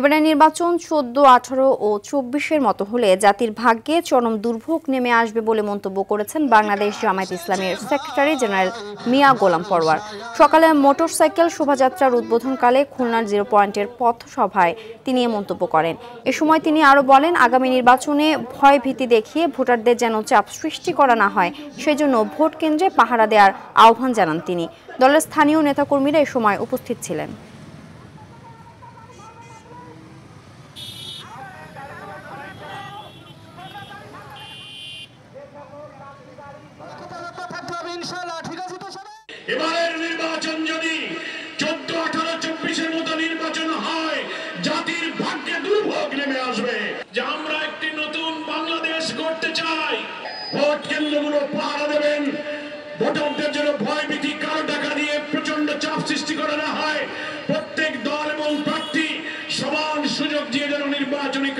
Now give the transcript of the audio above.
এবারে নির্বাচন 14, 18 ও 24-এর মতো হলে জাতির ভাগ্যে চরম দুর্ভোগ নেমে আসবে বলে মন্তব্য করেছেন বাংলাদেশ জামায়াত ইসলামীর সেক্রেটারি জেনারেল মিয়া গোলাম পরোয়ার। সকালে মোটরসাইকেল শোভাযাত্রার উদ্বোধনকালে খুলনার 0 পয়েন্টের পথসভায় তিনি এ মন্তব্য করেন। এ সময় তিনি আরও বলেন, আগামী নির্বাচনে ভয় ভীতি দেখিয়ে ভোটারদের যেন চাপ সৃষ্টি করা না হয়, সেজন্য ভোট কেন্দ্রে পাহারা দেওয়ার আহ্বান জানান তিনি। দলের স্থানীয় নেতাকর্মীরা এ সময় উপস্থিত ছিলেন। এবারের নির্বাচন যদি 14, 18, 24-এর মতো নির্বাচন হয়, জাতির ভাগ্যে দুর্ভোগ নেমে আসবে। যে আমরা একটি নতুন বাংলাদেশ গড়তে চাই। ভোট কেন্দ্রগুলো পাহারা দেবেন, ভোটারদের জন্য ভয় ভীতি কালো টাকা দিয়ে প্রচন্ড চাপ সৃষ্টি করা না হয়, প্রত্যেক দল এবং প্রার্থী সমান সুযোগ দিয়ে যেন নির্বাচনী